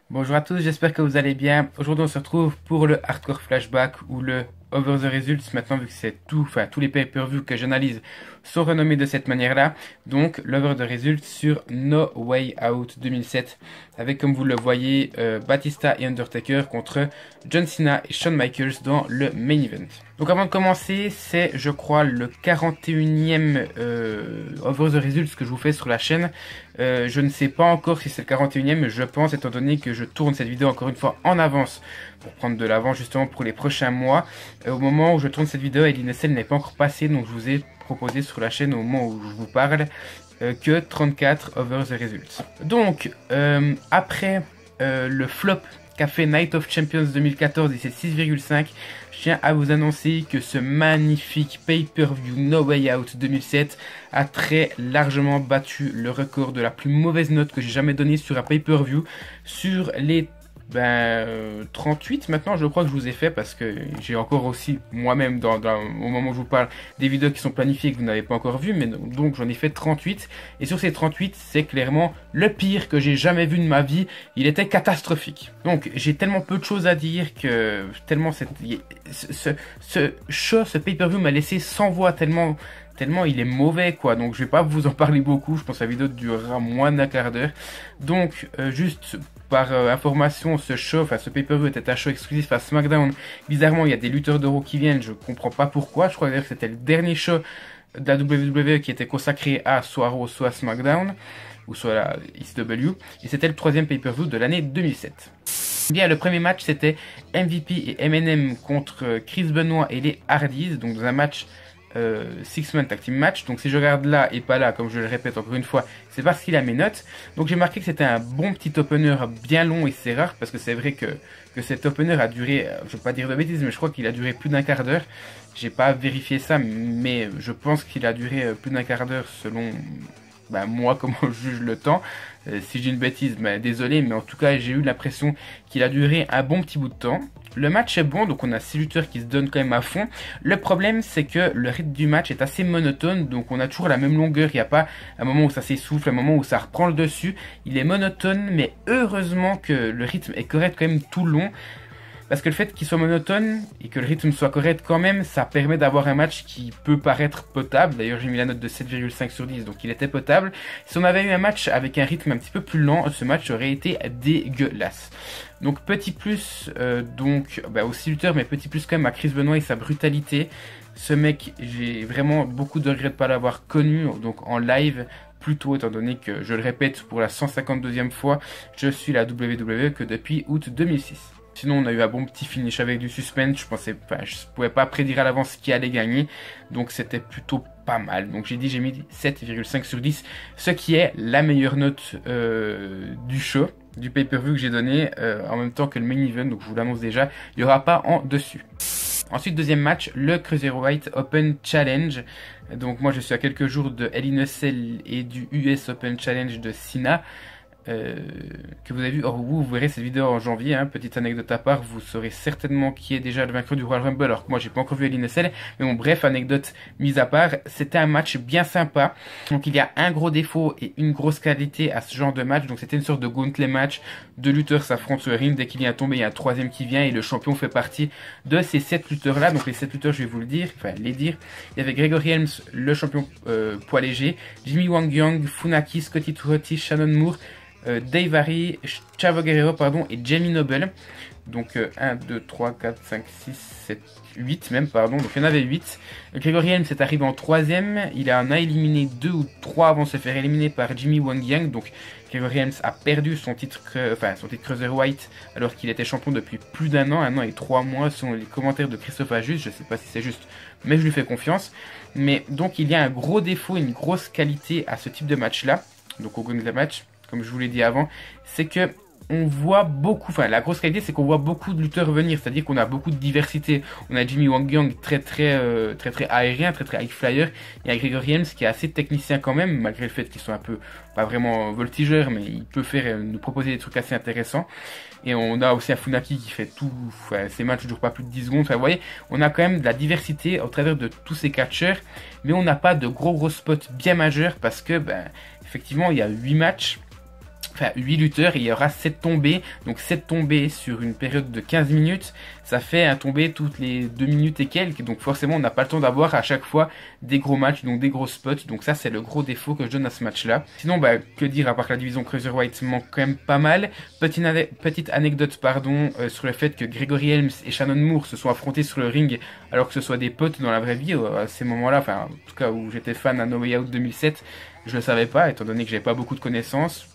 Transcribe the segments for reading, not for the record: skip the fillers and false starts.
Bonjour à tous, j'espère que vous allez bien. Aujourd'hui on se retrouve pour le Hardcore Flashback ou le Over the Results. Maintenant vu que c'est tout, enfin tous les pay-per-view que j'analyse sont renommés de cette manière-là. Donc l'Over the Results sur No Way Out 2007 avec, comme vous le voyez, Batista et Undertaker contre John Cena et Shawn Michaels dans le main event. Donc avant de commencer, c'est je crois le 41e Over the Results que je vous fais sur la chaîne. Je ne sais pas encore si c'est le 41e, mais je pense, étant donné que je tourne cette vidéo encore une fois en avance pour prendre de l'avance justement pour les prochains mois. Au moment où je tourne cette vidéo, Hell in a Cell n'est pas encore passé, donc je vous ai proposé sur la chaîne au moment où je vous parle que 34 Over the Results. Donc après le flop qu'a fait Night of Champions 2014 et c'est 6,5, je tiens à vous annoncer que ce magnifique pay-per-view No Way Out 2007 a très largement battu le record de la plus mauvaise note que j'ai jamais donnée sur un pay-per-view. Sur les 38 maintenant je crois que je vous ai fait, parce que j'ai encore aussi moi-même au moment où je vous parle des vidéos qui sont planifiées que vous n'avez pas encore vues, mais donc j'en ai fait 38 et sur ces 38 c'est clairement le pire que j'ai jamais vu de ma vie. Il était catastrophique, donc j'ai tellement peu de choses à dire que tellement ce show, ce pay-per-view m'a laissé sans voix tellement il est mauvais quoi. Donc je vais pas vous en parler beaucoup, je pense que la vidéo durera moins d'un quart d'heure. Donc juste par information, ce show, enfin ce pay-per-view était un show exclusif à SmackDown. Bizarrement il y a des lutteurs d'Euro qui viennent, je comprends pas pourquoi. Je crois d'ailleurs que c'était le dernier show de la WWE qui était consacré à soit Raw soit SmackDown, ou soit la ECW, et c'était le troisième pay-per-view de l'année 2007. Bien, le premier match c'était MVP et MNM contre Chris Benoit et les Hardys, donc dans un match Six-Man Tag Team Match. Donc si je regarde là et pas là, comme je le répète encore une fois, c'est parce qu'il a mes notes. Donc j'ai marqué que c'était un bon petit opener bien long, et c'est rare parce que c'est vrai que cet opener a duré, je veux pas dire de bêtises, mais je crois qu'il a duré plus d'un quart d'heure. J'ai pas vérifié ça, mais je pense qu'il a duré plus d'un quart d'heure selon moi, comment je juge le temps. Si j'ai une bêtise, désolé, mais en tout cas j'ai eu l'impression qu'il a duré un bon petit bout de temps. Le match est bon, donc on a 6 lutteurs qui se donnent quand même à fond. Le problème c'est que le rythme du match est assez monotone, donc on a toujours la même longueur. Il n'y a pas un moment où ça s'essouffle, un moment où ça reprend le dessus. Il est monotone, mais heureusement que le rythme est correct quand même tout le long. Parce que le fait qu'il soit monotone et que le rythme soit correct quand même, ça permet d'avoir un match qui peut paraître potable. D'ailleurs, j'ai mis la note de 7,5 sur 10, donc il était potable. Si on avait eu un match avec un rythme un petit peu plus lent, ce match aurait été dégueulasse. Donc petit plus aussi lutteur, mais petit plus quand même à Chris Benoit et sa brutalité. Ce mec, j'ai vraiment beaucoup de regrets de ne pas l'avoir connu donc en live plus tôt, étant donné que, je le répète pour la 152e fois, je suis la WWE que depuis août 2006. Sinon, on a eu un bon petit finish avec du suspense. Je pouvais pas prédire à l'avance qui allait gagner. Donc, c'était plutôt pas mal. Donc, j'ai mis 7,5 sur 10. Ce qui est la meilleure note du show, du pay-per-view que j'ai donné. En même temps que le main event. Donc, je vous l'annonce déjà. Il n'y aura pas en dessus. Ensuite, deuxième match, le Cruiserweight Open Challenge. Donc, moi, je suis à quelques jours de Hell in a Cell et du US Open Challenge de Cena. Que vous avez vu, vous verrez cette vidéo en janvier, hein. Petite anecdote à part, vous saurez certainement qui est déjà le vainqueur du Royal Rumble, alors que moi j'ai pas encore vu Hell in a Cell, mais bon bref, anecdote mise à part, c'était un match bien sympa. Donc il y a un gros défaut et une grosse qualité à ce genre de match, donc c'était une sorte de gauntlet match, deux lutteurs s'affrontent sur le ring, dès qu'il y a un tombé, il y a un troisième qui vient et le champion fait partie de ces 7 lutteurs là. Donc les 7 lutteurs, je vais vous le dire, il y avait Gregory Helms, le champion poids léger, Jimmy Wang Yang, Funaki, Scotty Turotti, Shannon Moore, Dave Harry, Chavo Guerrero et Jamie Noble. Donc 1, 2, 3, 4, 5, 6, 7, 8 même, pardon. Donc il y en avait 8. Gregory Helms est arrivé en 3ème. Il en a éliminé 2 ou 3 avant de se faire éliminer par Jimmy Wang Yang. Donc Gregory Helms a perdu son titre Cruiserweight alors qu'il était champion depuis plus d'un an et 3 mois selon les commentaires de Christophe Ajus. Je sais pas si c'est juste, mais je lui fais confiance. Mais donc il y a un gros défaut, une grosse qualité à ce type de match là. Donc au Gauntlet match, comme je vous l'ai dit avant, c'est que on voit beaucoup, la grosse qualité c'est qu'on voit beaucoup de lutteurs venir, c'est-à-dire qu'on a beaucoup de diversité. On a Jimmy Wang Yang très aérien, très high flyer, et a Gregory Helms qui est assez technicien quand même, malgré le fait qu'ils sont un peu, pas vraiment voltigeurs, mais il peut nous proposer des trucs assez intéressants. Et on a aussi un Funaki qui fait tout, ces matchs ne durent pas plus de 10 secondes, vous voyez, on a quand même de la diversité au travers de tous ces catcheurs, mais on n'a pas de gros spots bien majeurs parce que, effectivement, il y a 8 matchs. enfin 8 lutteurs et il y aura 7 tombées. Donc 7 tombées sur une période de 15 minutes, ça fait un tombé toutes les 2 minutes et quelques. Donc forcément on n'a pas le temps d'avoir à chaque fois des gros matchs, donc des gros spots. Donc ça c'est le gros défaut que je donne à ce match là. Sinon bah que dire, à part que la division Cruiserweight manque quand même pas mal. Petite anecdote pardon sur le fait que Gregory Helms et Shannon Moore se sont affrontés sur le ring alors que ce soit des potes dans la vraie vie à ces moments là. Enfin en tout cas où j'étais fan à No Way Out 2007, je le savais pas étant donné que j'avais pas beaucoup de connaissances.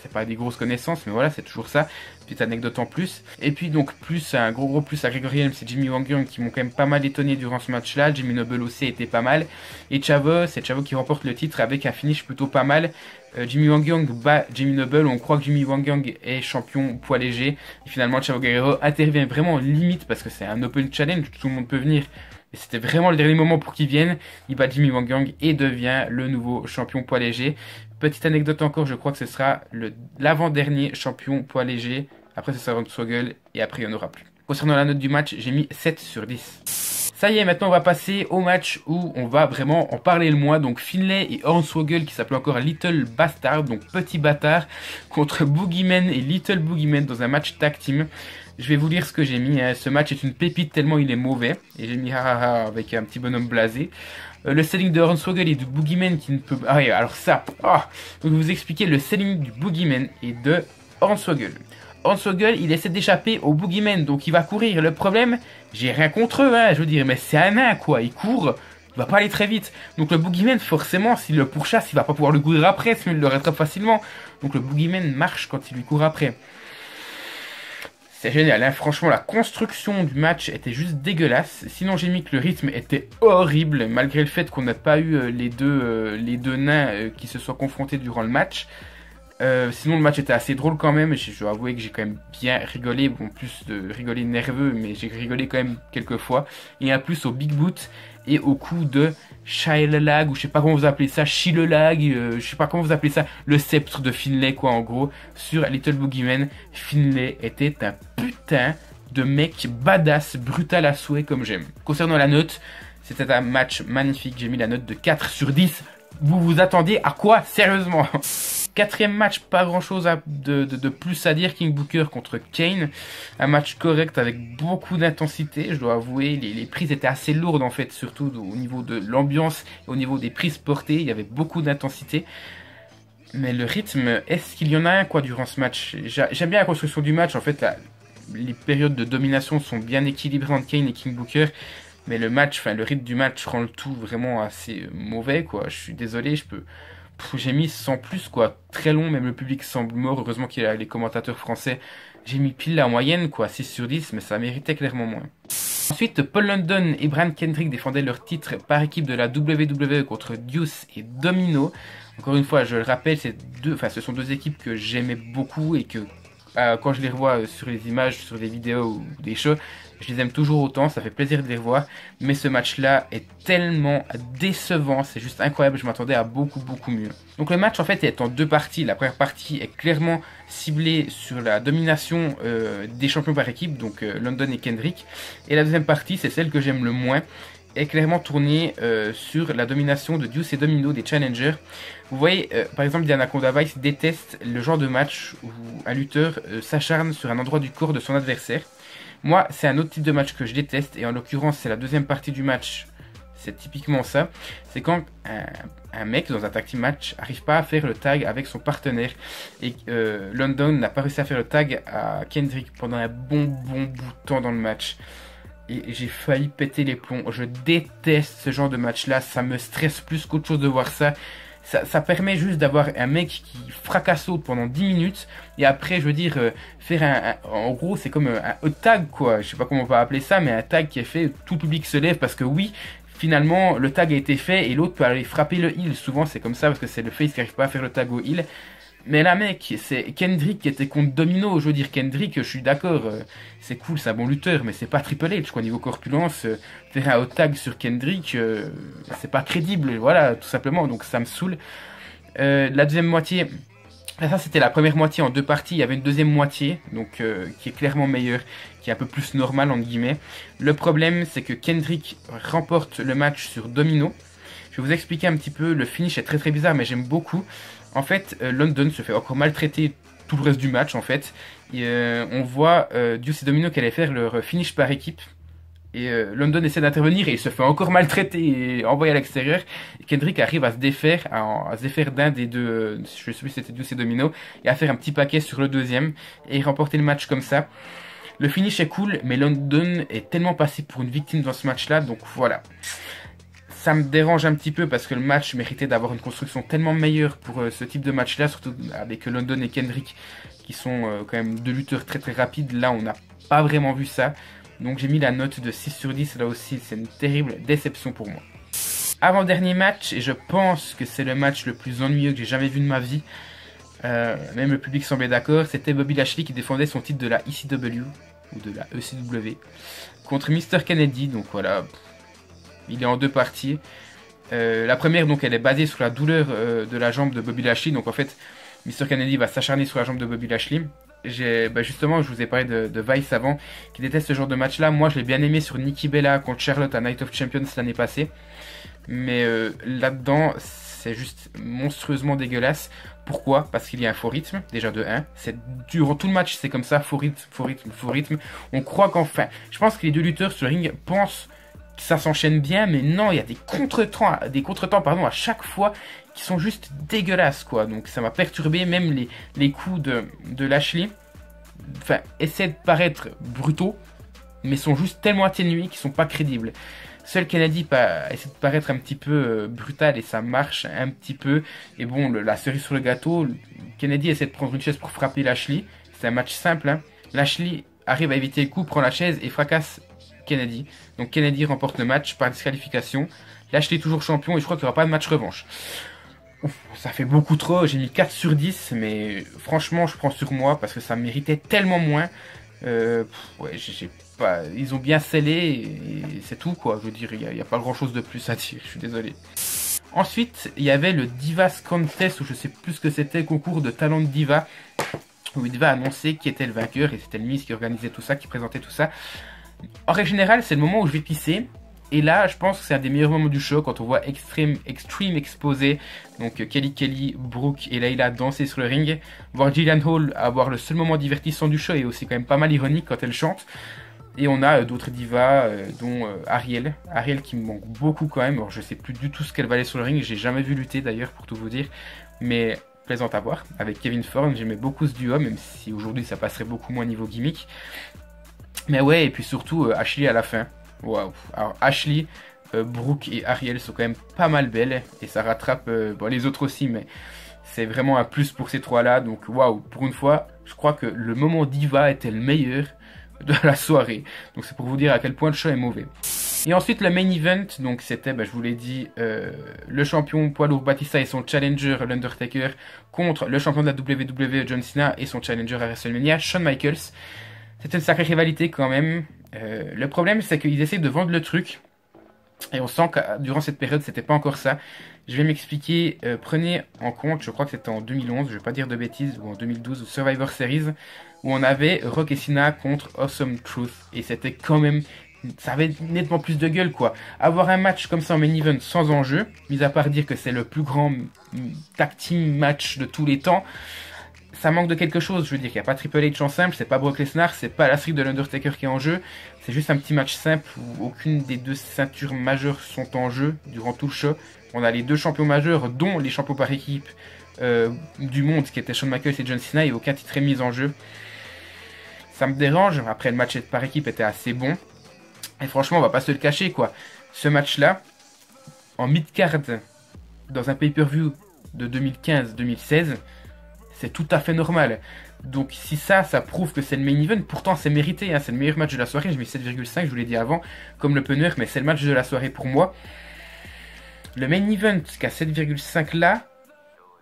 C'est pas des grosses connaissances, mais voilà, c'est toujours ça. Petite anecdote en plus. Et puis donc plus un gros plus à Gregory Helms et Jimmy Wang Yang qui m'ont quand même pas mal étonné durant ce match-là. Jimmy Noble aussi était pas mal. Et Chavo, c'est Chavo qui remporte le titre avec un finish plutôt pas mal. Jimmy Wang Yang bat Jimmy Noble. On croit que Jimmy Wang Yang est champion poids léger. Et finalement, Chavo Guerrero intervient vraiment limite parce que c'est un open challenge, tout le monde peut venir. Et c'était vraiment le dernier moment pour qu'il vienne. Il bat Jimmy Wang Yang et devient le nouveau champion poids léger. Petite anecdote encore, je crois que ce sera l'avant-dernier champion poids léger. Après, ce sera Hornswoggle et après, il n'y en aura plus. Concernant la note du match, j'ai mis 7 sur 10. Ça y est, maintenant, on va passer au match où on va vraiment en parler le moins. Donc, Finlay et Hornswoggle, qui s'appelait encore Little Bastard, donc Petit Bâtard, contre Boogeyman et Little Boogeyman dans un match tag team. Je vais vous lire ce que j'ai mis. Ce match est une pépite tellement il est mauvais. Et j'ai mis hahaha avec un petit bonhomme blasé. Le selling de Hornswoggle et du Boogeyman qui ne peut... Ah oui, alors ça. Oh. Donc je vais vous expliquer le selling du Boogeyman et de Hornswoggle. Hornswoggle, il essaie d'échapper au Boogeyman, donc il va courir. Le problème, j'ai rien contre eux, hein, je veux dire, mais c'est un nain, quoi. Il court, il va pas aller très vite. Donc le Boogeyman, forcément, s'il le pourchasse, il va pas pouvoir le courir après, sinon il le rattrape facilement. Donc le Boogeyman marche quand il lui court après. C'est génial, hein. Franchement la construction du match était juste dégueulasse. Sinon j'ai mis que le rythme était horrible, malgré le fait qu'on n'a pas eu les deux nains qui se soient confrontés durant le match. Sinon le match était assez drôle quand même, je dois avouer que j'ai quand même bien rigolé, bon plus de rigoler nerveux, mais j'ai rigolé quand même quelques fois. Et en plus au Big Boot et au coup de Shilelag, ou je sais pas comment vous appelez ça, Shilelag, je sais pas comment vous appelez ça, le sceptre de Finlay quoi en gros, sur Little Boogeyman. Finlay était un putain de mec badass, brutal à souhait comme j'aime. Concernant la note, c'était un match magnifique, j'ai mis la note de 4 sur 10. Vous vous attendiez à quoi, sérieusement? Quatrième match, pas grand chose de plus à dire. King Booker contre Kane. Un match correct avec beaucoup d'intensité, je dois avouer. Les prises étaient assez lourdes en fait, surtout au niveau de l'ambiance et au niveau des prises portées. Il y avait beaucoup d'intensité. Mais le rythme, est-ce qu'il y en a un quoi durant ce match? J'aime bien la construction du match. En fait, les périodes de domination sont bien équilibrées entre Kane et King Booker. Mais le match, enfin le rythme du match rend le tout vraiment assez mauvais quoi. Je suis désolé, j'ai mis 100 plus quoi, très long, même le public semble mort, heureusement qu'il y a les commentateurs français. J'ai mis pile la moyenne quoi, 6 sur 10, mais ça méritait clairement moins. Ensuite, Paul London et Brian Kendrick défendaient leur titre par équipe de la WWE contre Deuce et Domino. Encore une fois, je le rappelle, ce sont deux équipes que j'aimais beaucoup et que quand je les revois sur les images, sur des vidéos ou des shows, je les aime toujours autant, ça fait plaisir de les revoir. Mais ce match-là est tellement décevant, c'est juste incroyable, je m'attendais à beaucoup mieux. Donc le match en fait est en deux parties. La première partie est clairement ciblée sur la domination des champions par équipe, donc London et Kendrick. Et la deuxième partie, c'est celle que j'aime le moins, est clairement tournée sur la domination de Deuce et Domino des challengers. Vous voyez, par exemple, Diana Conda Vice déteste le genre de match où un lutteur s'acharne sur un endroit du corps de son adversaire. Moi, c'est un autre type de match que je déteste, et en l'occurrence, c'est la deuxième partie du match. C'est typiquement ça. C'est quand un mec dans un tag team match n'arrive pas à faire le tag avec son partenaire. Et London n'a pas réussi à faire le tag à Kendrick pendant un bon bout de temps dans le match. Et j'ai failli péter les plombs. Je déteste ce genre de match-là. Ça me stresse plus qu'autre chose de voir ça. Ça permet juste d'avoir un mec qui fracasse l'autre pendant 10 minutes. Et après, je veux dire, faire en gros, c'est comme un hot tag, quoi. Je sais pas comment on va appeler ça, mais un tag qui est fait, tout le public se lève parce que oui, finalement, le tag a été fait et l'autre peut aller frapper le heel. Souvent, c'est comme ça parce que c'est le face qui n'arrive pas à faire le tag au heel. Mais là, mec, c'est Kendrick qui était contre Domino. Je veux dire, Kendrick, je suis d'accord, c'est cool, c'est un bon lutteur, mais c'est pas Triple H, quoi. Niveau corpulence, faire un hot tag sur Kendrick, c'est pas crédible, voilà, tout simplement. Donc ça me saoule. La deuxième moitié, ça c'était la première moitié en deux parties. Il y avait une deuxième moitié, donc qui est clairement meilleure, qui est un peu plus normale, entre guillemets. Le problème, c'est que Kendrick remporte le match sur Domino. Je vais vous expliquer un petit peu, le finish est très bizarre, mais j'aime beaucoup. En fait, London se fait encore maltraiter tout le reste du match en fait. Et on voit Deuce et Domino qui allaient faire leur finish par équipe. Et London essaie d'intervenir et il se fait encore maltraiter et envoyer à l'extérieur. Et Kendrick arrive à se défaire, d'un des deux, je sais plus si c'était Deuce et Domino, et à faire un petit paquet sur le deuxième et remporter le match comme ça. Le finish est cool, mais London est tellement passé pour une victime dans ce match-là, donc voilà. Ça me dérange un petit peu parce que le match méritait d'avoir une construction tellement meilleure pour ce type de match-là, surtout avec London et Kendrick qui sont quand même deux lutteurs très très rapides. Là, on n'a pas vraiment vu ça. Donc j'ai mis la note de 6 sur 10, là aussi c'est une terrible déception pour moi. Avant-dernier match, et je pense que c'est le match le plus ennuyeux que j'ai jamais vu de ma vie, même le public semblait d'accord, c'était Bobby Lashley qui défendait son titre de la ECW, ou de la ECW, contre Mr. Kennedy, donc voilà, il est en deux parties. La première, donc elle est basée sur la douleur de la jambe de Bobby Lashley, donc en fait, Mr. Kennedy va s'acharner sur la jambe de Bobby Lashley. Justement, je vous ai parlé de Vice avant, qui déteste ce genre de match-là. Moi, je l'ai bien aimé sur Nikki Bella contre Charlotte à Night of Champions l'année passée. Mais là-dedans, c'est juste monstrueusement dégueulasse. Pourquoi? Parce qu'il y a un faux rythme, déjà de 1. Durant tout le match, c'est comme ça, faux rythme, faux rythme, faux rythme. On croit qu'enfin... Je pense que les deux lutteurs sur le ring pensent que ça s'enchaîne bien, mais non, il y a des contretemps à chaque fois qui sont juste dégueulasses, quoi. Donc ça m'a perturbé, même les coups de Lashley, enfin, essaient de paraître brutaux, mais sont juste tellement atténués qu'ils sont pas crédibles. Seul Kennedy essaie de paraître un petit peu brutal et ça marche un petit peu. Et bon, la cerise sur le gâteau, Kennedy essaie de prendre une chaise pour frapper Lashley. C'est un match simple, hein. Lashley arrive à éviter le coup, prend la chaise et fracasse Kennedy. Donc Kennedy remporte le match par disqualification. Lashley toujours champion et je crois qu'il n'y aura pas de match revanche. Ouf, ça fait beaucoup trop, j'ai mis 4 sur 10, mais franchement je prends sur moi parce que ça méritait tellement moins. Ouais, j'ai pas, ils ont bien scellé et c'est tout quoi, je veux dire, il n'y a pas grand chose de plus à dire, je suis désolé. Ensuite, il y avait le Divas Contest, ou je sais plus ce que c'était, concours de talent de diva, où il devait annoncer qui était le vainqueur et c'était le Miz qui organisait tout ça, qui présentait tout ça. En règle générale, c'est le moment où je vais pisser. Et là, je pense que c'est un des meilleurs moments du show quand on voit Extreme exposé. Donc Kelly, Brooke et Layla danser sur le ring. Voir Jillian Hall avoir le seul moment divertissant du show et aussi quand même pas mal ironique quand elle chante. Et on a d'autres divas, dont Ariel. Ariel qui me manque beaucoup quand même. Alors, je sais plus du tout ce qu'elle valait sur le ring. J'ai jamais vu lutter d'ailleurs pour tout vous dire. Mais plaisante à voir. Avec Kevin Thorne, j'aimais beaucoup ce duo. Même si aujourd'hui ça passerait beaucoup moins niveau gimmick. Mais ouais, et puis surtout Ashley à la fin. Waouh. Alors Ashley, Brooke et Ariel sont quand même pas mal belles. Et ça rattrape bon, les autres aussi, mais c'est vraiment un plus pour ces trois-là. Donc waouh, pour une fois, je crois que le moment diva était le meilleur de la soirée. Donc c'est pour vous dire à quel point le show est mauvais. Et ensuite le main event, donc c'était, je vous l'ai dit, le champion poids lourd Batista et son challenger l'Undertaker contre le champion de la WWE John Cena et son challenger à WrestleMania Shawn Michaels. C'était une sacrée rivalité quand même. Le problème, c'est qu'ils essaient de vendre le truc. Et on sent que durant cette période, c'était pas encore ça. Je vais m'expliquer. Prenez en compte, je crois que c'était en 2011, je vais pas dire de bêtises, ou en 2012, ou Survivor Series, où on avait Rock et Cena contre Awesome Truth. Et c'était quand même... Ça avait nettement plus de gueule, quoi. Avoir un match comme ça en main event sans enjeu, mis à part dire que c'est le plus grand tag team match de tous les temps... Ça manque de quelque chose, je veux dire, il n'y a pas Triple H en simple, c'est pas Brock Lesnar, c'est pas la streak de l'Undertaker qui est en jeu, c'est juste un petit match simple où aucune des deux ceintures majeures sont en jeu durant tout le show. On a les deux champions majeurs, dont les champions par équipe du monde, qui étaient Shawn Michaels et John Cena, et aucun titre est mis en jeu. Ça me dérange, après le match par équipe était assez bon, et franchement on va pas se le cacher quoi. Ce match-là, en mid-card, dans un pay-per-view de 2015-2016, c'est tout à fait normal. Donc si ça prouve que c'est le main event, pourtant c'est mérité, hein, c'est le meilleur match de la soirée, j'ai mis 7,5, je vous l'ai dit avant, comme le punner, mais c'est le match de la soirée pour moi. Le main event qui a 7,5 là,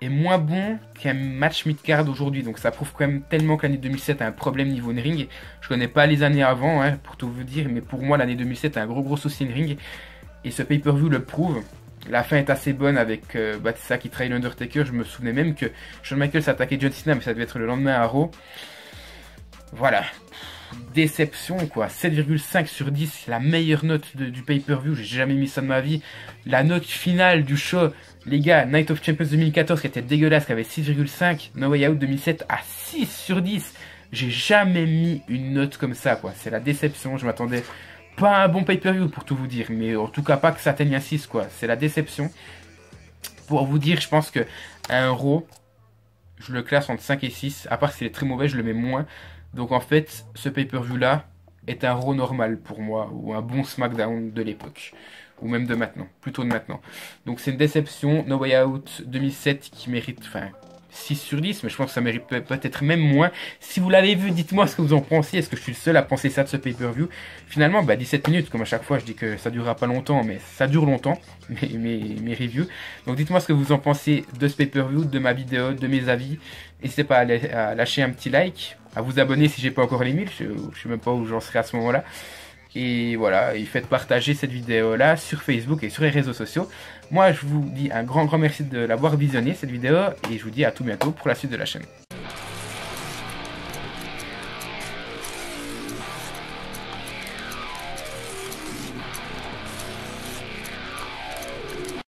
est moins bon qu'un match mid-card aujourd'hui, donc ça prouve quand même tellement que l'année 2007 a un problème niveau in-ring. Je connais pas les années avant, hein, pour tout vous dire, mais pour moi l'année 2007 a un gros souci in-ring, et ce pay-per-view le prouve. La fin est assez bonne avec Batista qui trahit l'Undertaker. Je me souvenais même que Shawn Michaels attaquait John Cena, mais ça devait être le lendemain à Raw. Voilà. Déception quoi. 7,5 sur 10, la meilleure note du pay-per-view. J'ai jamais mis ça de ma vie. La note finale du show, Les gars, Night of Champions 2014 qui était dégueulasse, qui avait 6,5. No Way Out 2007 à 6 sur 10. J'ai jamais mis une note comme ça, quoi. C'est la déception. Je m'attendais pas à un bon pay-per-view, pour tout vous dire. Mais en tout cas, pas que ça atteigne un 6, quoi. C'est la déception. Pour vous dire, je pense que un Raw, je le classe entre 5 et 6. À part s'il est très mauvais, je le mets moins. Donc en fait, ce pay-per-view-là est un Raw normal pour moi. Ou un bon SmackDown de l'époque. Ou même de maintenant. Plutôt de maintenant. Donc c'est une déception. No Way Out 2007 qui mérite... Enfin, 6 sur 10, mais je pense que ça mérite peut-être même moins. Si vous l'avez vu, dites-moi ce que vous en pensez. Est-ce que je suis le seul à penser ça de ce pay-per-view? Finalement, 17 minutes, comme à chaque fois, je dis que ça durera pas longtemps, mais ça dure longtemps, mes reviews. Donc dites-moi ce que vous en pensez de ce pay-per-view, de ma vidéo, de mes avis. N'hésitez pas à lâcher un petit like, à vous abonner si j'ai pas encore les 1000. Je sais même pas où j'en serai à ce moment-là. Et voilà, et faites partager cette vidéo-là sur Facebook et sur les réseaux sociaux. Moi, je vous dis un grand merci de l'avoir visionné, cette vidéo, et je vous dis à tout bientôt pour la suite de la chaîne.